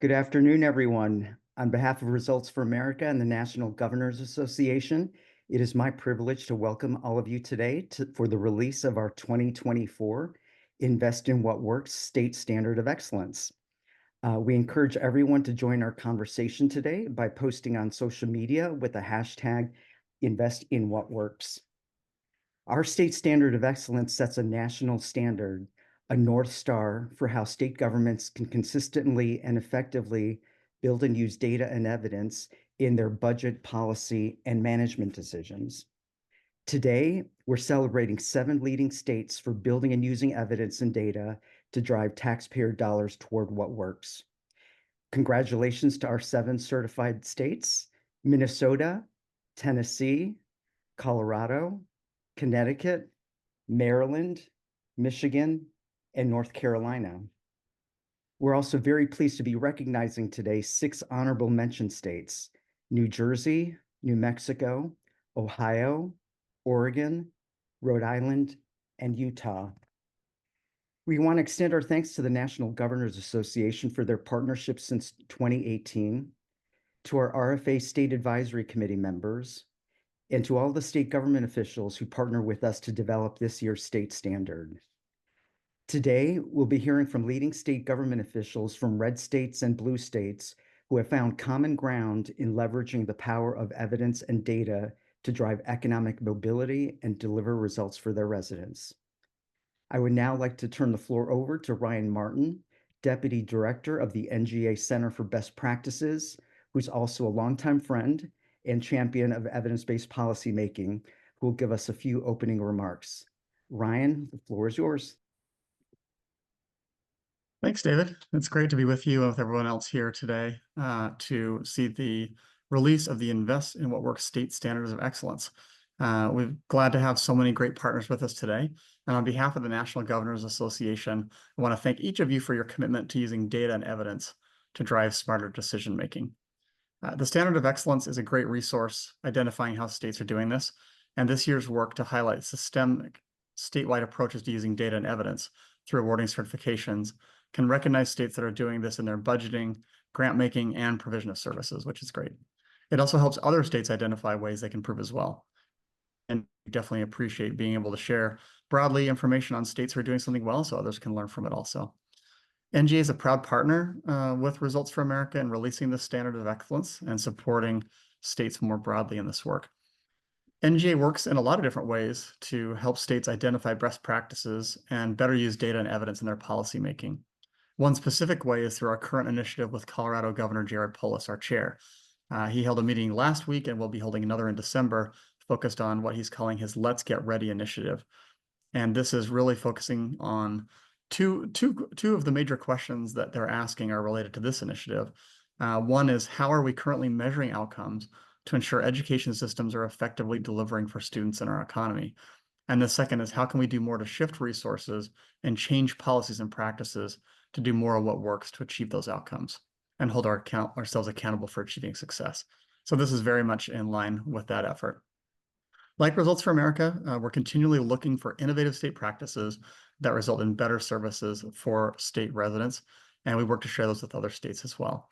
Good afternoon, everyone. On behalf of Results for America and the National Governors Association, it is my privilege to welcome all of you today for the release of our 2024 Invest in What Works State Standard of Excellence. We encourage everyone to join our conversation today by posting on social media with the hashtag Invest in What Works. Our state standard of excellence sets a national standard, a North Star for how state governments can consistently and effectively build and use data and evidence in their budget, policy, and management decisions. Today, we're celebrating 7 leading states for building and using evidence and data to drive taxpayer dollars toward what works. Congratulations to our 7 certified states: Minnesota, Tennessee, Colorado, Connecticut, Maryland, Michigan, and North Carolina. We're also very pleased to be recognizing today 6 honorable mention states: New Jersey, New Mexico, Ohio, Oregon, Rhode Island, and Utah. We want to extend our thanks to the National Governors Association for their partnership since 2018, to our RFA State Advisory Committee members, and to all the state government officials who partner with us to develop this year's state standard. Today, we'll be hearing from leading state government officials from red states and blue states who have found common ground in leveraging the power of evidence and data to drive economic mobility and deliver results for their residents. I would now like to turn the floor over to Ryan Martin, Deputy Director of the NGA Center for Best Practices, who's also a longtime friend and champion of evidence-based policymaking, who will give us a few opening remarks. Ryan, the floor is yours. Thanks, David. It's great to be with you and with everyone else here today to see the release of the Invest in What Works State Standards of Excellence. We're glad to have so many great partners with us today. And on behalf of the National Governors Association, I want to thank each of you for your commitment to using data and evidence to drive smarter decision-making. The Standard of Excellence is a great resource identifying how states are doing this, and this year's work to highlight systemic statewide approaches to using data and evidence through awarding certifications can recognize states that are doing this in their budgeting, grant making, and provision of services, which is great. It also helps other states identify ways they can improve as well. And we definitely appreciate being able to share broadly information on states who are doing something well so others can learn from it also. NGA is a proud partner with Results for America in releasing the Standard of Excellence and supporting states more broadly in this work. NGA works in a lot of different ways to help states identify best practices and better use data and evidence in their policymaking. One specific way is through our current initiative with Colorado Governor Jared Polis, our chair. He held a meeting last week and will be holding another in December, focused on what he's calling his Let's Get Ready initiative. And this is really focusing on two of the major questions that they're asking are related to this initiative. One is, how are we currently measuring outcomes to ensure education systems are effectively delivering for students in our economy? And the second is, how can we do more to shift resources and change policies and practices to do more of what works to achieve those outcomes and hold ourselves accountable for achieving success? So this is very much in line with that effort. Like Results for America, we're continually looking for innovative state practices that result in better services for state residents, and we work to share those with other states as well.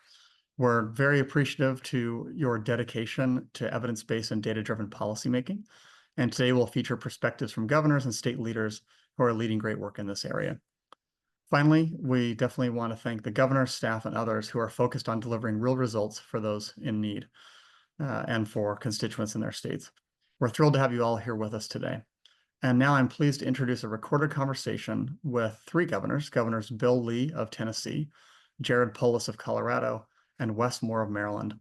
We're very appreciative to your dedication to evidence-based and data-driven policymaking, and today we'll feature perspectives from governors and state leaders who are leading great work in this area. Finally, we definitely want to thank the governor, staff, and others who are focused on delivering real results for those in need and for constituents in their states. We're thrilled to have you all here with us today. And now I'm pleased to introduce a recorded conversation with 3 governors, Governors Bill Lee of Tennessee, Jared Polis of Colorado, and Wes Moore of Maryland,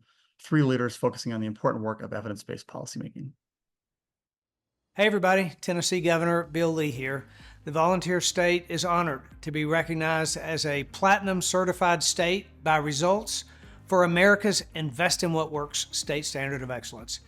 3 leaders focusing on the important work of evidence-based policymaking. Hey everybody, Tennessee Governor Bill Lee here. The volunteer state is honored to be recognized as a platinum certified state by Results for America's Invest in What Works State Standard of Excellence.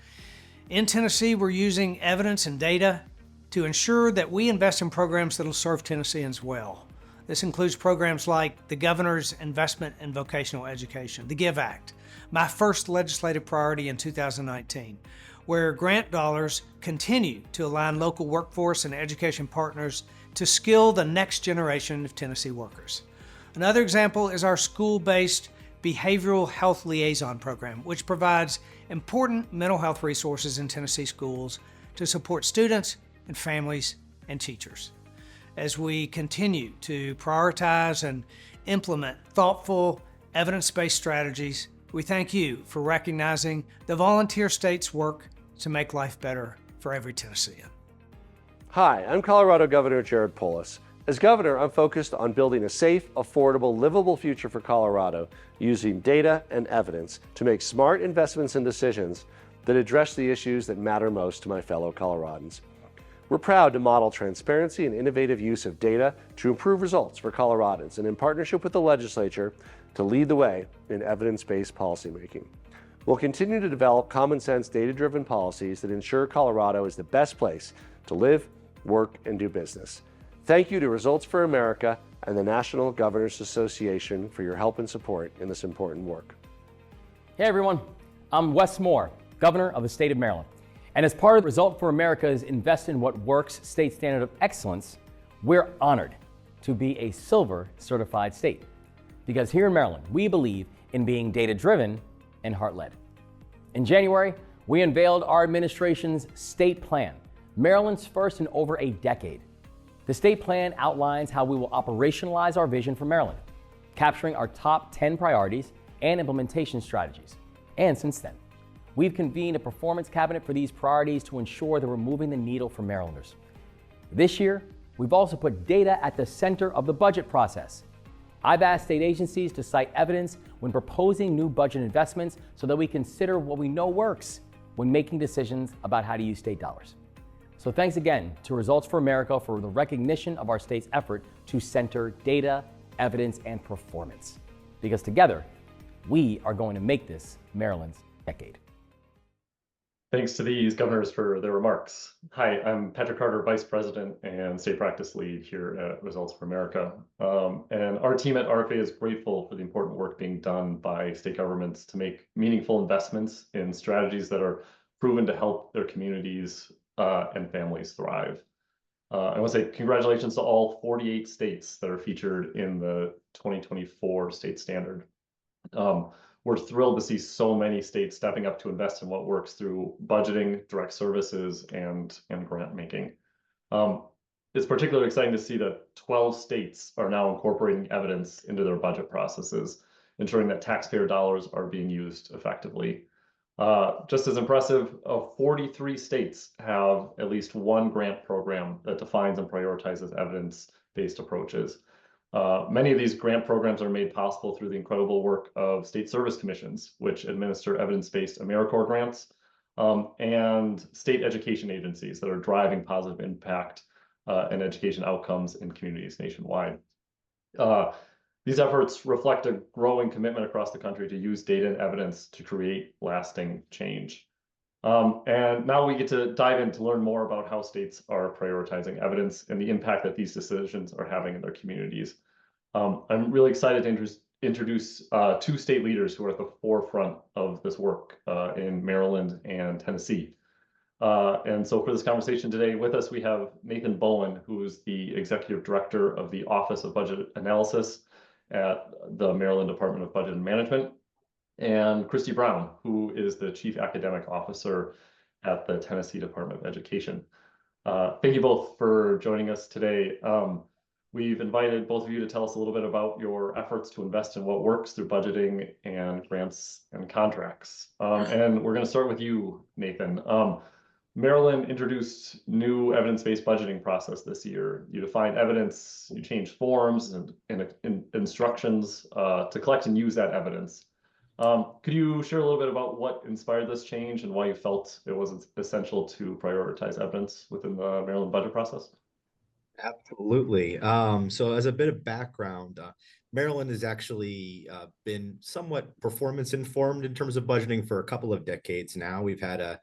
In Tennessee, we're using evidence and data to ensure that we invest in programs that will serve Tennesseans well. This includes programs like the Governor's Investment in Vocational Education, the GIVE Act, my first legislative priority in 2019, where grant dollars continue to align local workforce and education partners to skill the next generation of Tennessee workers. Another example is our school-based Behavioral Health Liaison Program, which provides important mental health resources in Tennessee schools to support students and families and teachers. As we continue to prioritize and implement thoughtful, evidence-based strategies, we thank you for recognizing the volunteer state's work to make life better for every Tennessean. Hi, I'm Colorado Governor Jared Polis. As governor, I'm focused on building a safe, affordable, livable future for Colorado using data and evidence to make smart investments and decisions that address the issues that matter most to my fellow Coloradans. We're proud to model transparency and innovative use of data to improve results for Coloradans, and in partnership with the legislature, to lead the way in evidence-based policymaking. We'll continue to develop common sense, data-driven policies that ensure Colorado is the best place to live, work, and do business. Thank you to Results for America and the National Governors Association for your help and support in this important work. Hey everyone, I'm Wes Moore, Governor of the state of Maryland. And as part of Result for America's Invest in What Works State Standard of Excellence, we're honored to be a silver certified state. Because here in Maryland, we believe in being data-driven and heart-led. In January, we unveiled our administration's state plan, Maryland's first in over a decade. The state plan outlines how we will operationalize our vision for Maryland, capturing our top 10 priorities and implementation strategies. And since then, we've convened a performance cabinet for these priorities to ensure that we're moving the needle for Marylanders. This year, we've also put data at the center of the budget process. I've asked state agencies to cite evidence when proposing new budget investments so that we consider what we know works when making decisions about how to use state dollars. So thanks again to Results for America for the recognition of our state's effort to center data, evidence, and performance. Because together, we are going to make this Maryland's decade. Thanks to these governors for their remarks. Hi, I'm Patrick Carter, Vice President and State Practice Lead here at Results for America. And our team at RFA is grateful for the important work being done by state governments to make meaningful investments in strategies that are proven to help their communities and families thrive. I want to say congratulations to all 48 states that are featured in the 2024 state standard. We're thrilled to see so many states stepping up to invest in what works through budgeting, direct services, and grant making. It's particularly exciting to see that 12 states are now incorporating evidence into their budget processes, ensuring that taxpayer dollars are being used effectively. Just as impressive, 43 states have at least one grant program that defines and prioritizes evidence-based approaches. Many of these grant programs are made possible through the incredible work of state service commissions, which administer evidence-based AmeriCorps grants, and state education agencies that are driving positive impact and education outcomes in communities nationwide. These efforts reflect a growing commitment across the country to use data and evidence to create lasting change. And now we get to dive in to learn more about how states are prioritizing evidence and the impact that these decisions are having in their communities. I'm really excited to introduce two state leaders who are at the forefront of this work in Maryland and Tennessee. And so for this conversation today with us, we have Nathan Bowen, who is the Executive Director of the Office of Budget Analysis at the Maryland Department of Budget and Management, and Christy Brown, who is the Chief Academic Officer at the Tennessee Department of Education. Thank you both for joining us today. We've invited both of you to tell us a little bit about your efforts to invest in what works through budgeting and grants and contracts. And we're going to start with you, Nathan. Maryland introduced new evidence-based budgeting process this year. You defined evidence, you changed forms and instructions to collect and use that evidence. Could you share a little bit about what inspired this change and why you felt it was essential to prioritize evidence within the Maryland budget process? Absolutely. So as a bit of background, Maryland has actually been somewhat performance informed in terms of budgeting for a couple of decades now. We've had a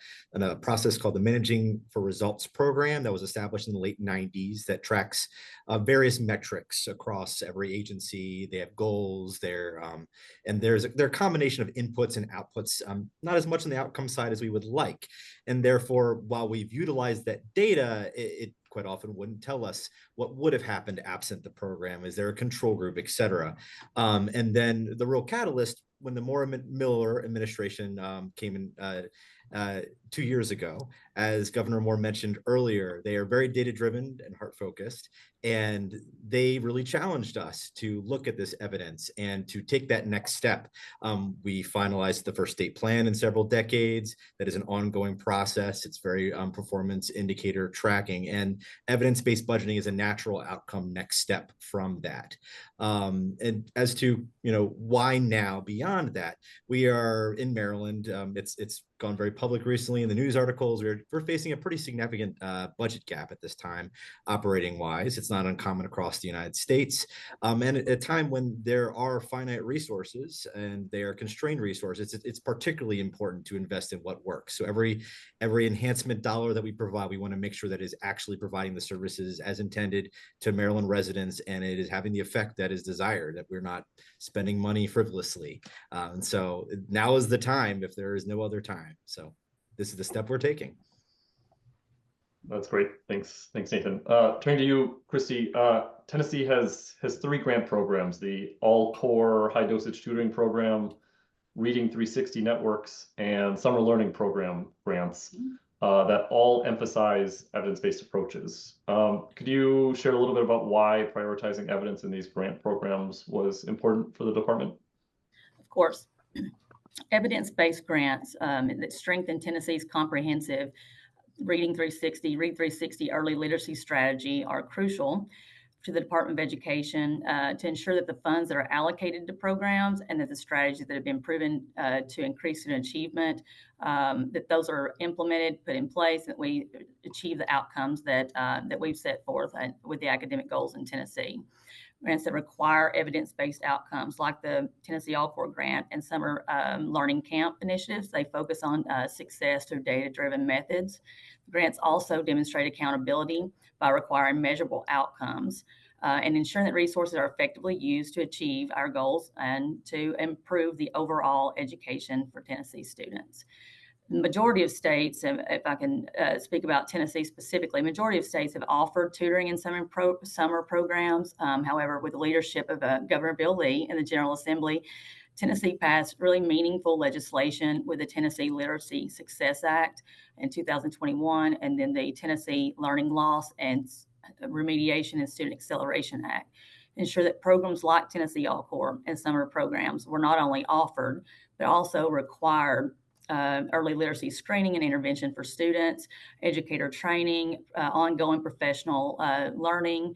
process called the Managing for Results program that was established in the late 90s that tracks various metrics across every agency. They have goals there, and there's a combination of inputs and outputs, not as much on the outcome side as we would like. And therefore, while we've utilized that data, it quite often wouldn't tell us what would have happened absent the program. Is there a control group, et cetera? And then the real catalyst when the Miller administration came in 2 years ago, as Governor Moore mentioned earlier, they are very data-driven and heart-focused, and they really challenged us to look at this evidence and to take that next step. We finalized the first state plan in several decades. That is an ongoing process. It's very performance indicator tracking, and evidence-based budgeting is a natural outcome next step from that. And as to why now beyond that, we are in Maryland. It's gone very public recently in the news articles. We're facing a pretty significant budget gap at this time, operating wise. It's not uncommon across the United States. And at a time when there are finite resources and they are constrained resources, it's particularly important to invest in what works. So every enhancement dollar that we provide, we want to make sure that is actually providing the services as intended to Maryland residents, and it is having the effect that is desired, that we're not spending money frivolously. And so now is the time, if there is no other time. So this is the step we're taking. That's great. Thanks, Nathan. Turning to you, Christy. Tennessee has 3 grant programs: the All Core High Dosage Tutoring Program, Reading 360 Networks, and Summer Learning Program grants that all emphasize evidence-based approaches. Could you share a little bit about why prioritizing evidence in these grant programs was important for the department? Of course. Evidence-based grants that strengthen Tennessee's comprehensive Reading 360, Read 360 early literacy strategy are crucial to the Department of Education to ensure that the funds that are allocated to programs and that the strategies that have been proven to increase student achievement, that those are implemented, put in place, that we achieve the outcomes that we've set forth with the academic goals in Tennessee. Grants that require evidence-based outcomes, like the Tennessee All Core Grant and Summer Learning Camp initiatives, they focus on success through data-driven methods. Grants also demonstrate accountability by requiring measurable outcomes and ensuring that resources are effectively used to achieve our goals and to improve the overall education for Tennessee students. The majority of states, if I can speak about Tennessee specifically, majority of states have offered tutoring and summer programs. However, with the leadership of Governor Bill Lee and the General Assembly, Tennessee passed really meaningful legislation with the Tennessee Literacy Success Act in 2021, and then the Tennessee Learning Loss and Remediation and Student Acceleration Act. Ensure that programs like Tennessee All Core and summer programs were not only offered, but also required early literacy screening and intervention for students, educator training, ongoing professional learning,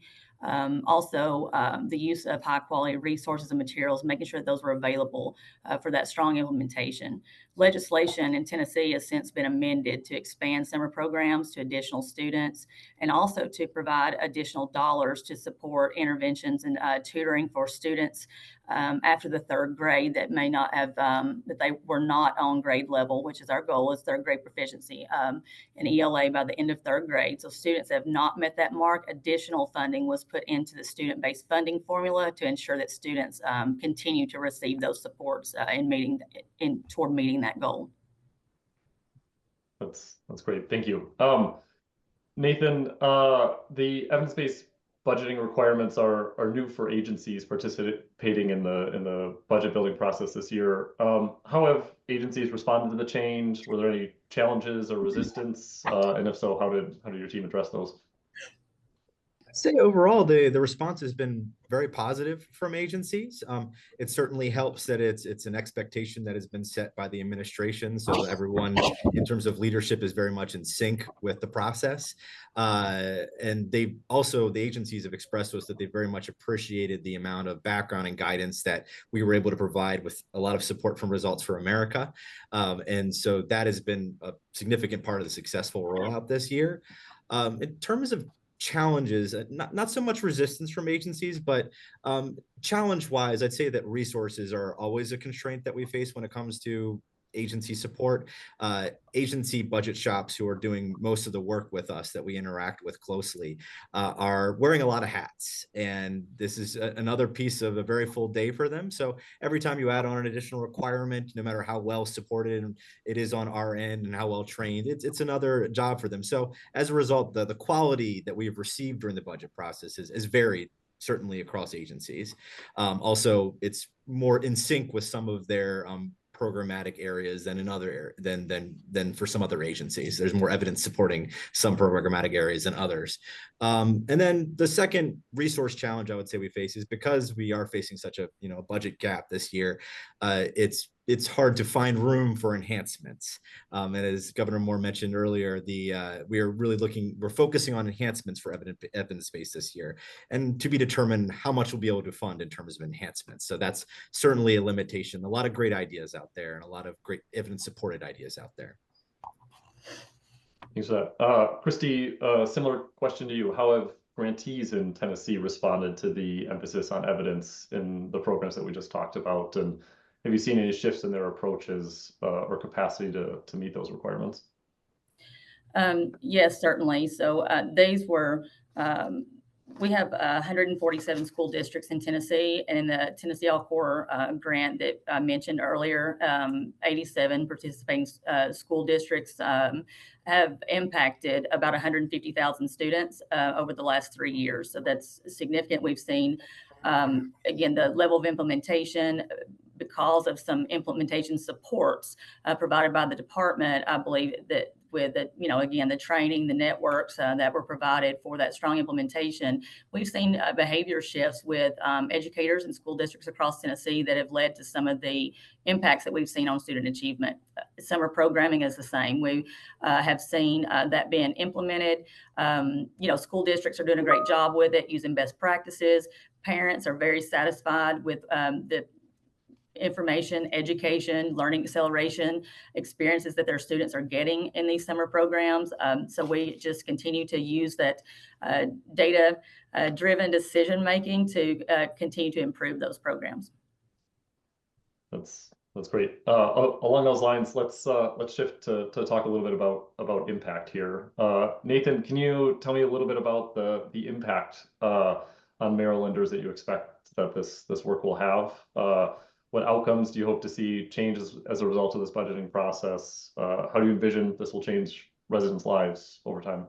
also the use of high quality resources and materials, making sure that those were available for that strong implementation. Legislation in Tennessee has since been amended to expand summer programs to additional students and also to provide additional dollars to support interventions and tutoring for students after the 3rd grade that may not have, that they were not on grade level, which is our goal, is 3rd grade proficiency in ELA by the end of 3rd grade. So students have not met that mark. Additional funding was put into the student-based funding formula to ensure that students continue to receive those supports toward meeting that goal. That's great. Thank you. Nathan, the evidence-based budgeting requirements are new for agencies participating in the budget building process this year. How have agencies responded to the change? Were there any challenges or resistance? And if so, how did your team address those? I'd say overall, the response has been very positive from agencies. It certainly helps that it's an expectation that has been set by the administration, so everyone in terms of leadership is very much in sync with the process. And the agencies have expressed to us that they very much appreciated the amount of background and guidance that we were able to provide with a lot of support from Results for America. And so that has been a significant part of the successful rollout this year. In terms of challenges, not so much resistance from agencies, but challenge wise, I'd say that resources are always a constraint that we face when it comes to agency support. Agency budget shops who are doing most of the work with us that we interact with closely are wearing a lot of hats, and this is another piece of a very full day for them. So every time you add on an additional requirement, no matter how well supported it is on our end and how well trained, it's another job for them. So as a result, the quality that we've received during the budget process is varied certainly across agencies. Also, it's more in sync with some of their programmatic areas than in other than for some other agencies. There's more evidence supporting some programmatic areas than others. And then the second resource challenge I would say we face is because we are facing such a budget gap this year. It's hard to find room for enhancements. And as Governor Moore mentioned earlier, we're focusing on enhancements for evidence base this year, and to be determined how much we'll be able to fund in terms of enhancements. So that's certainly a limitation. A lot of great ideas out there and a lot of great evidence supported ideas out there. Thanks for that. Christy, similar question to you. How have grantees in Tennessee responded to the emphasis on evidence in the programs that we just talked about? And have you seen any shifts in their approaches or capacity to meet those requirements? Yes, certainly. So these were, we have 147 school districts in Tennessee, and in the Tennessee All-Core grant that I mentioned earlier, 87 participating school districts have impacted about 150,000 students over the last 3 years. So that's significant. We've seen, again, the level of implementation because of some implementation supports provided by the department. I believe that with the, again, the training, the networks that were provided for that strong implementation, we've seen behavior shifts with educators and school districts across Tennessee that have led to some of the impacts that we've seen on student achievement. Summer programming is the same. We have seen that being implemented. School districts are doing a great job with it, using best practices. Parents are very satisfied with the information, education, learning acceleration experiences that their students are getting in these summer programs. So we just continue to use that data-driven decision-making to continue to improve those programs. That's great. Along those lines, let's shift to talk a little bit about impact here. Nathan, can you tell me a little bit about the impact on Marylanders that you expect that this work will have? What outcomes do you hope to see change as a result of this budgeting process? How do you envision this will change residents' lives over time?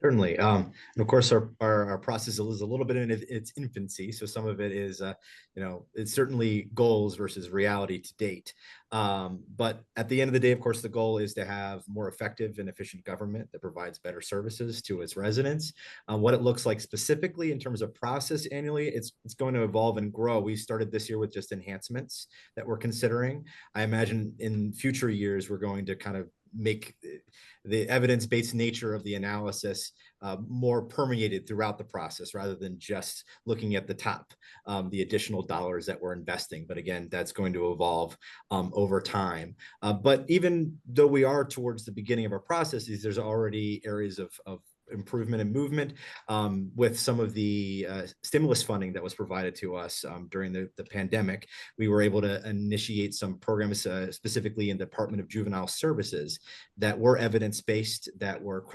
Certainly. And of course, our process is a little bit in its infancy. So some of it is, it's certainly goals versus reality to date. But at the end of the day, of course, the goal is to have more effective and efficient government that provides better services to its residents. What it looks like specifically in terms of process annually, it's going to evolve and grow. We started this year with just enhancements that we're considering. I imagine in future years, we're going to kind of make the evidence-based nature of the analysis more permeated throughout the process rather than just looking at the top, the additional dollars that we're investing. But again, that's going to evolve over time. But even though we are towards the beginning of our processes, there's already areas of improvement and movement with some of the stimulus funding that was provided to us during the pandemic. We were able to initiate some programs specifically in the Department of Juvenile Services that were evidence-based, that were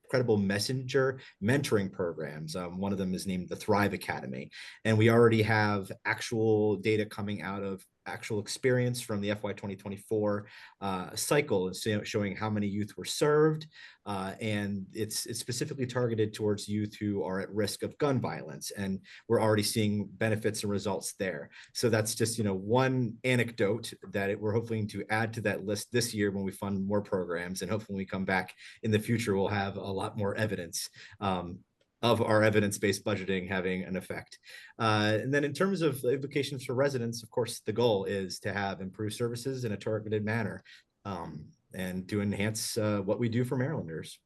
credible messenger mentoring programs. One of them is named the Thrive Academy. And we already have actual data coming out of actual experience from the FY 2024 cycle, showing how many youth were served. And it's specifically targeted towards youth who are at risk of gun violence. And we're already seeing benefits and results there. So that's just, one anecdote that we're hoping to add to that list this year when we fund more programs. And hopefully when we come back in the future, we'll have a lot more evidence of our evidence-based budgeting having an effect. And then in terms of the implications for residents, of course, the goal is to have improved services in a targeted manner and to enhance what we do for Marylanders.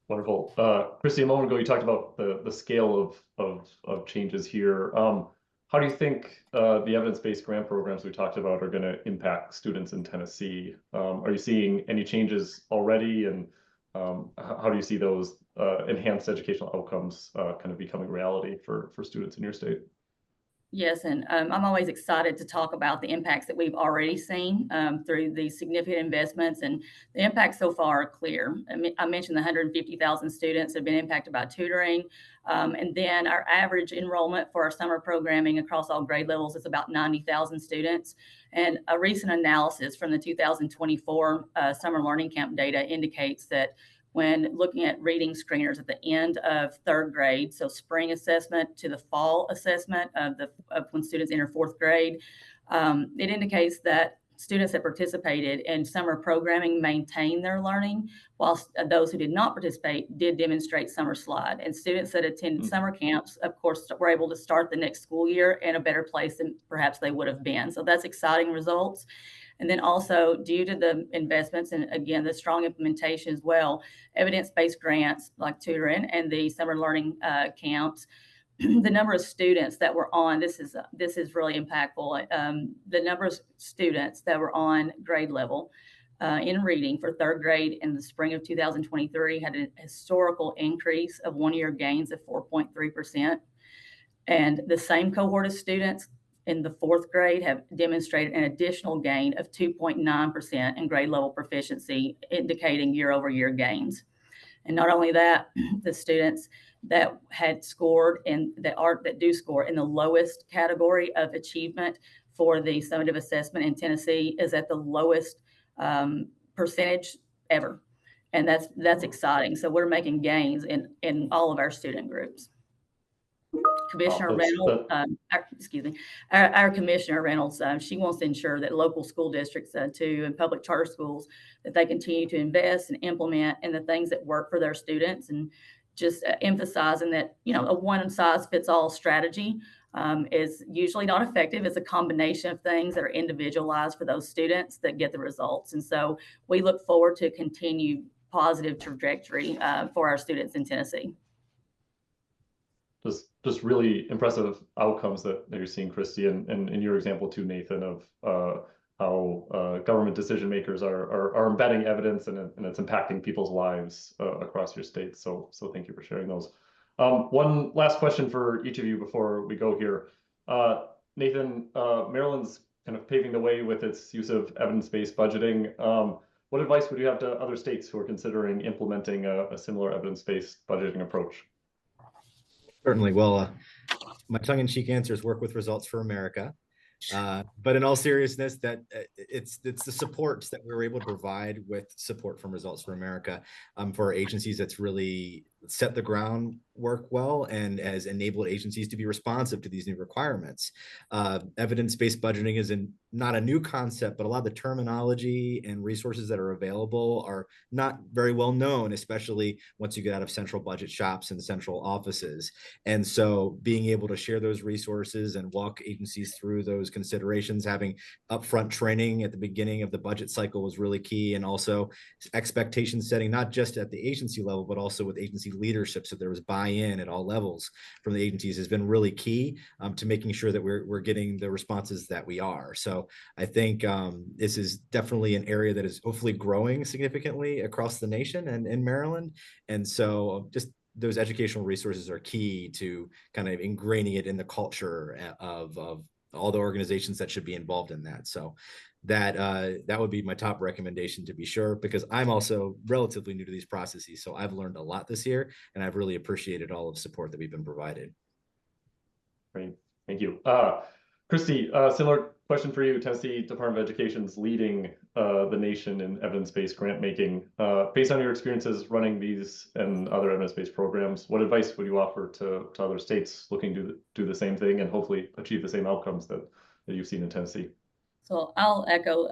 Wonderful. Christy, a moment ago, you talked about the scale of changes here. How do you think the evidence-based grant programs we talked about are going to impact students in Tennessee? Are you seeing any changes already? And how do you see those enhanced educational outcomes kind of becoming reality for students in your state? Yes, and I'm always excited to talk about the impacts that we've already seen through these significant investments, and the impacts so far are clear. I mentioned the 150,000 students have been impacted by tutoring, and then our average enrollment for our summer programming across all grade levels is about 90,000 students. And a recent analysis from the 2024 summer learning camp data indicates that when looking at reading screeners at the end of third grade, so spring assessment to the fall assessment of when students enter fourth grade. It indicates that students that participated in summer programming maintained their learning, while those who did not participate did demonstrate summer slide. And students that attended summer camps, of course, were able to start the next school year in a better place than perhaps they would have been. So that's exciting results. And then also, due to the investments and again, the strong implementation as well, evidence-based grants like tutoring and the summer learning camps, the number of students that were on, this is really impactful. The number of students that were on grade level in reading for third grade in the spring of 2023 had a historical increase of one-year gains of 4.3%. And the same cohort of students in the fourth grade have demonstrated an additional gain of 2.9% in grade level proficiency, indicating year-over-year gains. And not only that, the students that had scored and that do score in the lowest category of achievement for the summative assessment in Tennessee is at the lowest percentage ever. And that's exciting. So we're making gains in all of our student groups. Commissioner Reynolds, our Commissioner Reynolds, she wants to ensure that local school districts too, and public charter schools, that they continue to invest and implement in the things that work for their students, and just emphasizing that, you know, a one-size-fits-all strategy is usually not effective. It's a combination of things that are individualized for those students that get the results. And so we look forward to continued positive trajectory for our students in Tennessee. Just really impressive outcomes that you're seeing, Christy, and in your example too, Nathan, of how government decision makers are embedding evidence and it's impacting people's lives across your state. So thank you for sharing those. One last question for each of you before we go here. Nathan, Maryland's kind of paving the way with its use of evidence-based budgeting. What advice would you have to other states who are considering implementing a similar evidence-based budgeting approach? Certainly. Well, my tongue-in-cheek answer is work with Results for America. But in all seriousness, that it's the supports that we were able to provide with support from Results for America for our agencies that's really set the groundwork well and has enabled agencies to be responsive to these new requirements. Evidence-based budgeting is not a new concept, but a lot of the terminology and resources that are available are not very well known, especially once you get out of central budget shops and central offices. And so being able to share those resources and walk agencies through those considerations, having upfront training at the beginning of the budget cycle was really key, and also expectation setting, not just at the agency level, but also with agency leadership, so there was buy-in at all levels from the agencies, has been really key to making sure that we're getting the responses that we are. So I think this is definitely an area that is hopefully growing significantly across the nation and in Maryland. And so just those educational resources are key to kind of ingraining it in the culture of all the organizations that should be involved in that. So that would be my top recommendation, to be sure, because I'm also relatively new to these processes. So I've learned a lot this year, and I've really appreciated all of the support that we've been provided. Great, thank you. Christy, similar question for you. Tennessee Department of Education is leading the nation in evidence-based grant making. Based on your experiences running these and other evidence-based programs, what advice would you offer to other states looking to do the same thing and hopefully achieve the same outcomes that you've seen in Tennessee? So I'll echo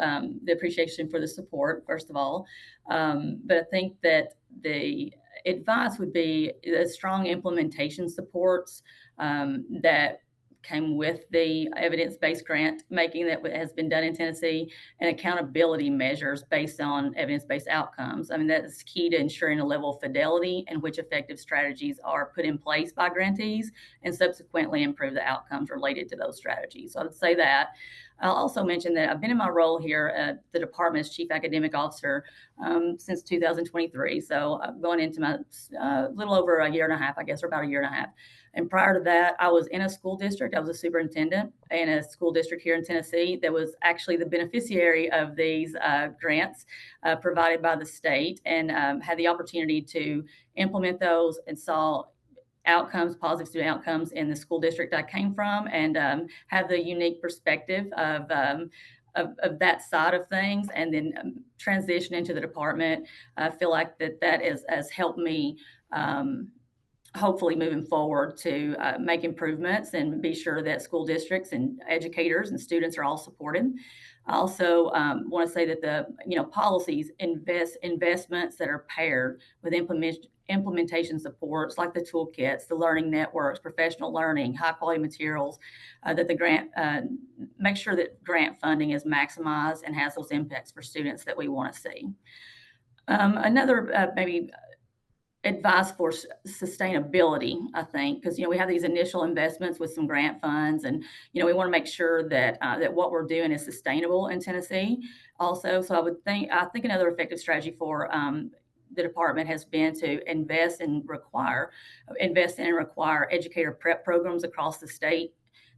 the appreciation for the support, first of all. But I think that the advice would be the strong implementation supports that came with the evidence-based grant making that has been done in Tennessee, and accountability measures based on evidence-based outcomes. I mean, that's key to ensuring a level of fidelity in which effective strategies are put in place by grantees and subsequently improve the outcomes related to those strategies. So I would say that. I'll also mention that I've been in my role here at the department as Chief Academic Officer since 2023. So I'm going into my little over a year and a half, I guess, or about a year and a half. And prior to that, I was in a school district. I was a superintendent in a school district here in Tennessee that was actually the beneficiary of these grants provided by the state, and had the opportunity to implement those and saw outcomes, positive student outcomes in the school district I came from, and have the unique perspective of of that side of things, and then transition into the department. I feel like that has helped me hopefully moving forward to make improvements and be sure that school districts and educators and students are all supported. I also want to say that the policies investments that are paired with implementation supports like the toolkits, the learning networks, professional learning, high quality materials, that the grant make sure that grant funding is maximized and has those impacts for students that we want to see. Another maybe advice for sustainability, I think, because we have these initial investments with some grant funds, and we want to make sure that that what we're doing is sustainable in Tennessee. Also, so I think another effective strategy for the department has been to invest in and require educator prep programs across the state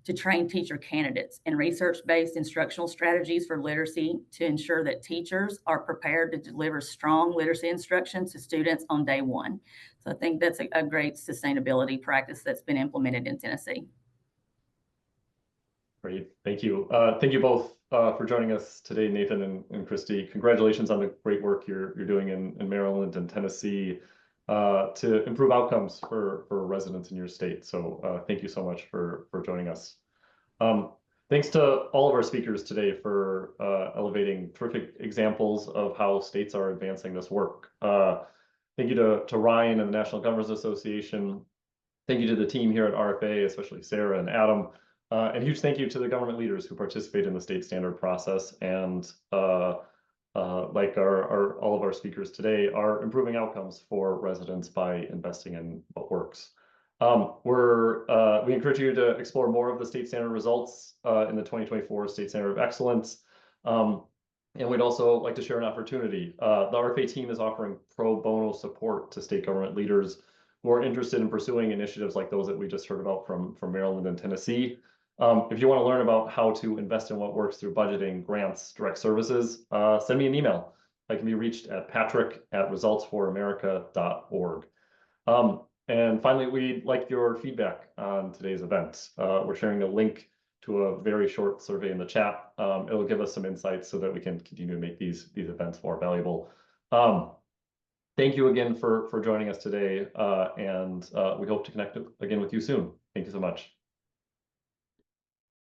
to train teacher candidates in research-based instructional strategies for literacy to ensure that teachers are prepared to deliver strong literacy instruction to students on day one. So I think that's a great sustainability practice that's been implemented in Tennessee. Great, thank you. Thank you both for joining us today, Nathan and Christy. Congratulations on the great work you're doing in Maryland and Tennessee to improve outcomes for residents in your state. So thank you so much for joining us. Thanks to all of our speakers today for elevating terrific examples of how states are advancing this work. Thank you to Ryan and the National Governors Association. Thank you to the team here at RFA, especially Sarah and Adam. And huge thank you to the government leaders who participate in the state standard process and like all of our speakers today, are improving outcomes for residents by investing in what works. We encourage you to explore more of the state standard results in the 2024 State Standard of Excellence. And we'd also like to share an opportunity. The RFA team is offering pro bono support to state government leaders who are interested in pursuing initiatives like those that we just heard about from Maryland and Tennessee. If you want to learn about how to invest in what works through budgeting, grants, direct services, send me an email. I can be reached at patrick@resultsforamerica.org. And finally, we'd like your feedback on today's event. We're sharing a link to a very short survey in the chat. It'll give us some insights so that we can continue to make these events more valuable. Thank you again for joining us today, and we hope to connect again with you soon. Thank you so much.